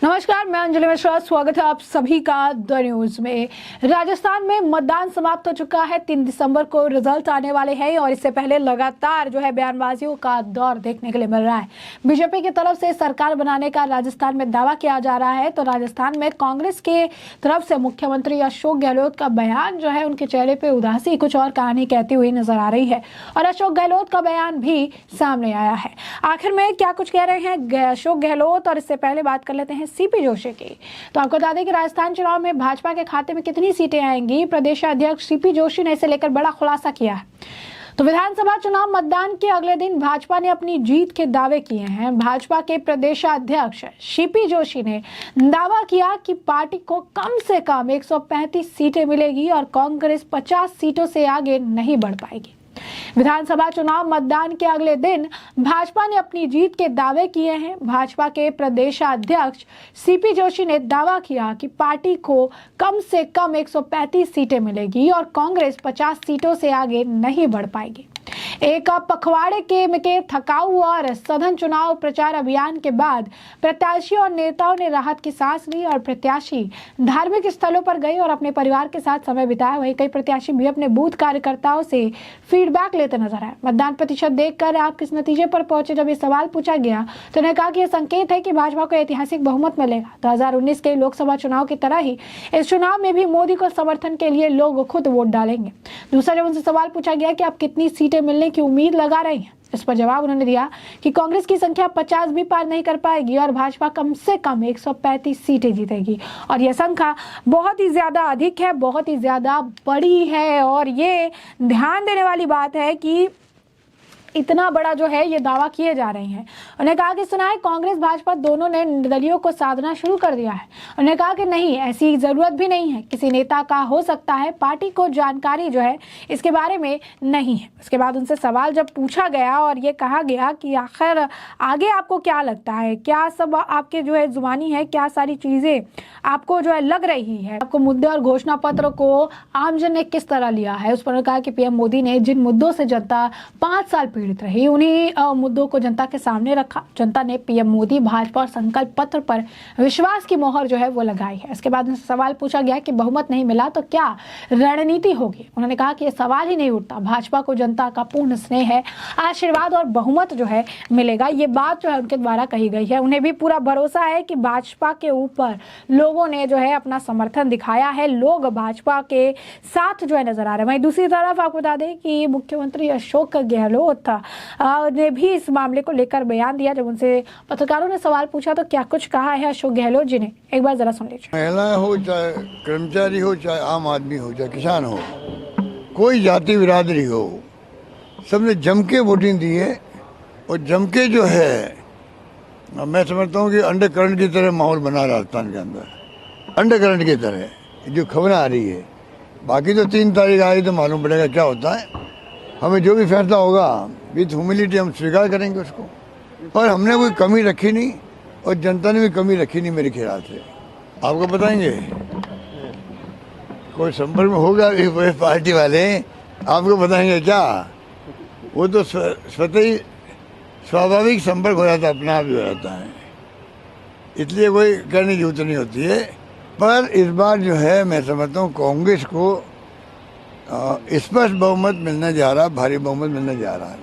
नमस्कार, मैं अंजलि मिश्रा। स्वागत है आप सभी का द न्यूज में। राजस्थान में मतदान समाप्त हो चुका है। 3 दिसंबर को रिजल्ट आने वाले हैं और इससे पहले लगातार बयानबाजियों का दौर देखने के लिए मिल रहा है। बीजेपी की तरफ से सरकार बनाने का राजस्थान में दावा किया जा रहा है, तो राजस्थान में कांग्रेस के तरफ से मुख्यमंत्री अशोक गहलोत का बयान उनके चेहरे पे उदासी कुछ और कहानी कहती हुई नजर आ रही है और अशोक गहलोत का बयान भी सामने आया है। आखिर में क्या कुछ कह रहे हैं अशोक गहलोत, और इससे पहले बात कर लेते हैं सीपी जोशी की। तो आपको बता दें कि राजस्थान चुनाव में भाजपा के खाते में कितनी सीटें आएंगी, प्रदेश अध्यक्ष सीपी जोशी ने इसे लेकर बड़ा खुलासा किया है। तो विधानसभा चुनाव मतदान के अगले दिन भाजपा ने अपनी जीत के दावे किए हैं। भाजपा के प्रदेश अध्यक्ष सीपी जोशी ने दावा किया कि पार्टी को कम से कम 135 सीटें मिलेगी और कांग्रेस 50 सीटों से आगे नहीं बढ़ पाएगी। विधानसभा चुनाव मतदान के अगले दिन भाजपा ने अपनी जीत के दावे किए हैं। भाजपा के प्रदेश अध्यक्ष सीपी जोशी ने दावा किया कि पार्टी को कम से कम 135 सीटें मिलेगी और कांग्रेस 50 सीटों से आगे नहीं बढ़ पाएगी। एक पखवाड़े के थकाऊ और सघन चुनाव प्रचार अभियान के बाद प्रत्याशियों और नेताओं ने राहत की सांस ली और प्रत्याशी धार्मिक स्थलों पर गए और अपने परिवार के साथ समय बिताया। वहीं कई प्रत्याशी भी अपने बूथ कार्यकर्ताओं से फीडबैक लेते नजर आए। मतदान प्रतिशत देखकर आप किस नतीजे पर पहुंचे, जब ये सवाल पूछा गया तो उन्होंने कहा कि यह संकेत है कि भाजपा को ऐतिहासिक बहुमत मिलेगा। 2019 के लोकसभा चुनाव की तरह ही इस चुनाव में भी मोदी को समर्थन के लिए लोग खुद वोट डालेंगे। दूसरा, जब उनसे सवाल पूछा गया कि आप कितनी सीटें मिलने की उम्मीद लगा रहे हैं, इस पर जवाब उन्होंने दिया कि कांग्रेस की संख्या 50 भी पार नहीं कर पाएगी और भाजपा कम से कम 135 सीटें जीतेगी और यह संख्या बहुत ही ज्यादा अधिक है, बहुत ही ज्यादा बड़ी है। और ये ध्यान देने वाली बात है कि इतना बड़ा ये दावा किए जा रहे हैं। उन्होंने कहा कि सुना है कांग्रेस भाजपा दोनों ने निर्दलीयों को साधना शुरू कर दिया है। उन्होंने कहा कि नहीं, ऐसी जरूरत भी नहीं है, किसी नेता का हो सकता है, पार्टी को जानकारी इसके बारे में नहीं है। उसके बाद उनसे सवाल जब पूछा गया और ये कहा गया कि आखिर आगे आपको क्या लगता है, क्या सब आपके जुबानी है, क्या सारी चीजें आपको लग रही है, आपको मुद्दे और घोषणा पत्र को आमजन ने किस तरह लिया है। उस पर कहा कि पीएम मोदी ने जिन मुद्दों से जनता 5 साल पीड़ित रही, उन्हीं मुद्दों को जनता के सामने रखा। जनता ने पीएम मोदी, भाजपा और संकल्प पत्र पर विश्वास की मोहर वो लगाई है। इसके बाद उनसे सवाल पूछा गया कि बहुमत नहीं मिला तो क्या रणनीति होगी। उन्होंने कहा कि यह सवाल ही नहीं उठता, भाजपा को जनता का पूर्ण स्नेह है, आशीर्वाद और बहुमत मिलेगा। ये बात उनके द्वारा कही गई है। उन्हें भी पूरा भरोसा है कि भाजपा के ऊपर लोगों ने अपना समर्थन दिखाया है, लोग भाजपा के साथ नजर आ रहे हैं। वहीं दूसरी तरफ आपको बता दें कि मुख्यमंत्री अशोक गहलोत ने भी इस मामले को लेकर बयान दिया। जब उनसे पत्रकारों ने सवाल पूछा तो क्या कुछ कहा है अशोक गहलोत जी ने, एक बार जरा सुन लीजिए। महिला हो, चाहे कर्मचारी हो, चाहे आम आदमी हो, चाहे किसान हो, कोई जाति बिरादरी हो, सबने जम के वोटिंग दी है और जम के मैं समझता हूँ कि अंडर करंट की तरह माहौल बना राजस्थान के अंदर, अंडर करंट की तरह जो खबरें आ रही है। बाकी तो 3 तारीख आई तो मालूम पड़ेगा क्या होता है। हमें जो भी फैसला होगा विद ह्यूमिलिटी हम स्वीकार करेंगे उसको, पर हमने कोई कमी रखी नहीं और जनता ने भी कमी रखी नहीं मेरे ख्याल से। आपको बताएंगे कोई संपर्क में होगा पार्टी वाले, आपको बताएंगे क्या? वो तो स्वतः ही स्वाभाविक संपर्क हो जाता है, अपना आप ही हो जाता है, इसलिए कोई करने की जरूरत नहीं होती है। पर इस बार मैं समझता हूँ कांग्रेस को स्पष्ट बहुमत मिलने जा रहा, भारी बहुमत मिलने जा रहा है।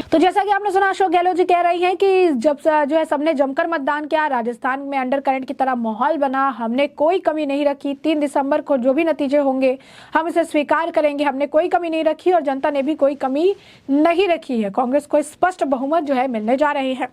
तो जैसा कि आपने सुना, अशोक गहलोत जी कह रही हैं कि जब सबने जमकर मतदान किया, राजस्थान में अंडर करंट की तरह माहौल बना, हमने कोई कमी नहीं रखी। 3 दिसंबर को जो भी नतीजे होंगे हम इसे स्वीकार करेंगे, हमने कोई कमी नहीं रखी और जनता ने भी कोई कमी नहीं रखी है। कांग्रेस को स्पष्ट बहुमत मिलने जा रही है।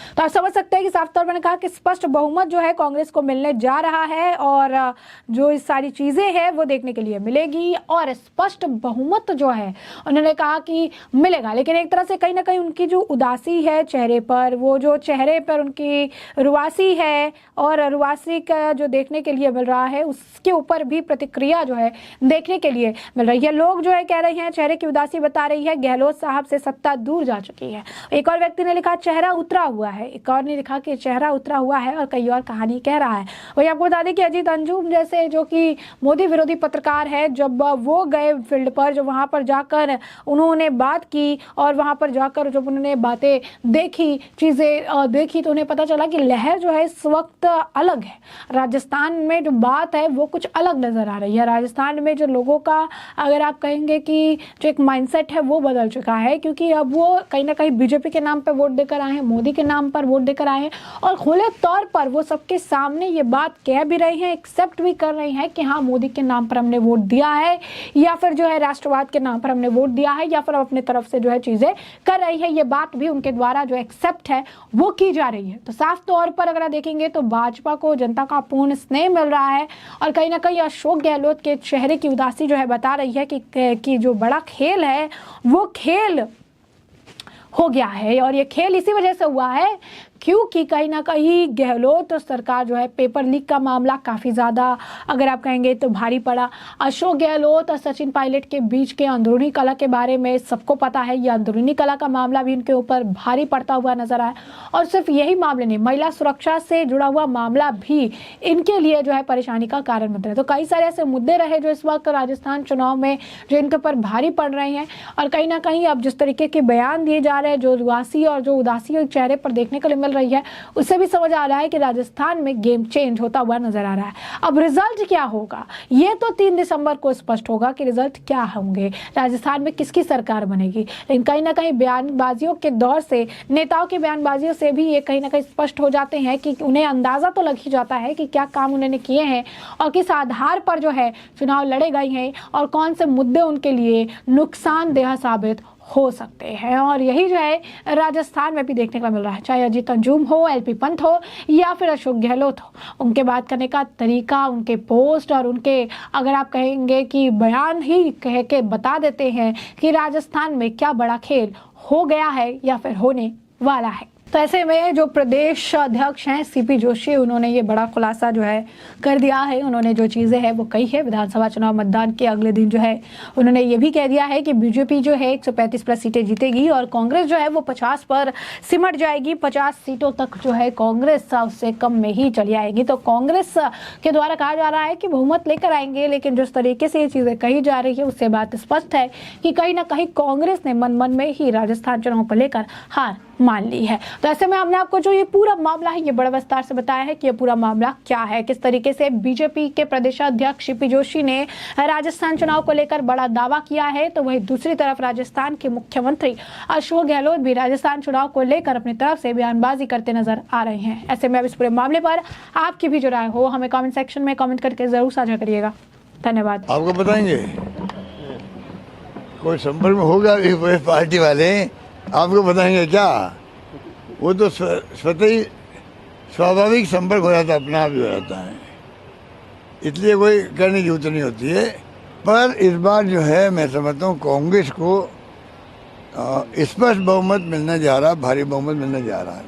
तो आप समझ सकते हैं कि साफ तौर पर कहा कि स्पष्ट बहुमत कांग्रेस को मिलने जा रहा है और जो इस सारी चीजें हैं वो देखने के लिए मिलेगी और स्पष्ट बहुमत उन्होंने कहा कि मिलेगा। लेकिन एक तरह से कहीं ना कहीं उनकी जो उदासी है चेहरे पर, वो जो चेहरे पर उनकी रुआसी है और रुआसी का जो देखने के लिए मिल रहा है, उसके ऊपर भी प्रतिक्रिया देखने के लिए मिल रही है। लोग कह रहे हैं, चेहरे की उदासी बता रही है गहलोत साहब से सत्ता दूर जा चुकी है। एक और व्यक्ति ने लिखा, चेहरा उतरा हुआ है, है, एक और ने लिखा कि चेहरा उतरा हुआ है और कई और कहानी कह रहा है। वही आपको बता दें कि अजीत अंजुम जैसे जो कि मोदी विरोधी पत्रकार है, जब वो गए फील्ड पर, जो वहाँ पर जाकर उन्होंने बात की और वहाँ पर जाकर जब उन्होंने बातें देखी, चीज़ें देखी, तो उन्हें पता चला कि लहर जो है इस वक्त अलग है। राजस्थान में जो बात है वो कुछ अलग नज़र आ रही है। राजस्थान में जो लोगों का, अगर आप कहेंगे कि जो एक माइंडसेट है वो बदल चुका है, क्योंकि अब वो कहीं ना कहीं बीजेपी के नाम पर वोट देकर आए हैं, मोदी के नाम पर वोट देकर आए हैं और खुले तौर पर वो सबके सामने ये बात कह भी रही हैं, एक्सेप्ट भी कर रही हैं कि हाँ, मोदी के नाम पर हमने वोट दिया है, या फिर जो है राष्ट्रवाद के नाम पर हमने वोट दिया है, या फिर अपने तरफ से जो है चीज़ें कर रही है। ये बात भी उनके द्वारा जो एक्सेप्ट है वो की जा रही है। तो साफ तौर पर अगर देखेंगे तो भाजपा को जनता का पूर्ण स्नेह मिल रहा है और कहीं ना कहीं अशोक गहलोत के चेहरे की उदासी जो है बता रही है कि जो बड़ा खेल है वो खेल हो गया है। और ये खेल इसी वजह से हुआ है क्योंकि कहीं ना कहीं गहलोत सरकार जो है, पेपर लीक का मामला काफ़ी ज़्यादा अगर आप कहेंगे तो भारी पड़ा। अशोक गहलोत और सचिन पायलट के बीच के अंदरूनी कला के बारे में सबको पता है, ये अंदरूनी कला का मामला भी इनके ऊपर भारी पड़ता हुआ नजर आया। और सिर्फ यही मामले नहीं, महिला सुरक्षा से जुड़ा हुआ मामला भी इनके लिए जो है परेशानी का कारण बन रहा है। तो कई सारे ऐसे मुद्दे रहे जो इस वक्त राजस्थान चुनाव में जो इनके ऊपर भारी पड़ रहे हैं। और कहीं ना कहीं अब जिस तरीके के बयान दिए जा रहे हैं, जो उदासी और जो उदासी चेहरे पर देखने को मिल रही है, उससे भी समझ आ रहा है कि राजस्थान में गेम चेंज होता हुआ नजर आ रहा है। अब रिजल्ट क्या होगा ये तो 3 दिसंबर को स्पष्ट होगा कि रिजल्ट क्या होंगे, राजस्थान में किसकी सरकार बनेगी। लेकिन कहीं ना कहीं बयानबाजियों के दौर से, नेताओं की बयानबाजियों से भी ये कहीं ना कहीं स्पष्ट हो जाते हैं कि उन्हें अंदाजा तो लग ही जाता है कि क्या काम उन्होंने किए हैं और किस आधार पर जो है चुनाव लड़े गए हैं और कौन से मुद्दे उनके लिए नुकसानदेह साबित हो सकते हैं। और यही जो है राजस्थान में भी देखने को मिल रहा है, चाहे अजीत अंजुम हो, एलपी पंत हो या फिर अशोक गहलोत हो। उनके बात करने का तरीका, उनके पोस्ट और उनके अगर आप कहेंगे कि बयान ही कह के बता देते हैं कि राजस्थान में क्या बड़ा खेल हो गया है या फिर होने वाला है। तो ऐसे में जो प्रदेश अध्यक्ष हैं सीपी जोशी, उन्होंने ये बड़ा खुलासा जो है कर दिया है। उन्होंने जो चीज़ें हैं वो कही है। विधानसभा चुनाव मतदान के अगले दिन जो है उन्होंने ये भी कह दिया है कि बीजेपी जो है 135 प्लस सीटें जीतेगी और कांग्रेस जो है वो 50 पर सिमट जाएगी। 50 सीटों तक जो है कांग्रेस उससे कम में ही चली आएगी। तो कांग्रेस के द्वारा कहा जा रहा है कि बहुमत लेकर आएंगे, लेकिन जिस तरीके से ये चीज़ें कही जा रही है उससे बात स्पष्ट है कि कहीं ना कहीं कांग्रेस ने मन में ही राजस्थान चुनाव को लेकर हार मान ली है। तो ऐसे में हमने आपको जो ये पूरा मामला है ये बड़ा विस्तार से बताया है कि ये पूरा मामला क्या है, किस तरीके से बीजेपी के प्रदेशाध्यक्ष सीपी जोशी ने राजस्थान चुनाव को लेकर बड़ा दावा किया है। तो वहीं दूसरी तरफ राजस्थान के मुख्यमंत्री अशोक गहलोत भी राजस्थान चुनाव को लेकर अपनी तरफ से बयानबाजी करते नजर आ रहे हैं। ऐसे में अब इस पूरे मामले पर आपकी भी जो राय हो हमें कॉमेंट सेक्शन में कॉमेंट करके जरूर साझा करिएगा। धन्यवाद। आपको बताएंगे कोई संपर्क में होगा पार्टी वाले, आपको बताएंगे क्या? वो तो स्वतः ही स्वाभाविक संपर्क हो जाता है, अपना आप ही हो जाता है, इसलिए कोई करने की जरूरत नहीं होती है। पर इस बार जो है मैं समझता हूँ कांग्रेस को स्पष्ट बहुमत मिलने जा रहा, भारी बहुमत मिलने जा रहा है।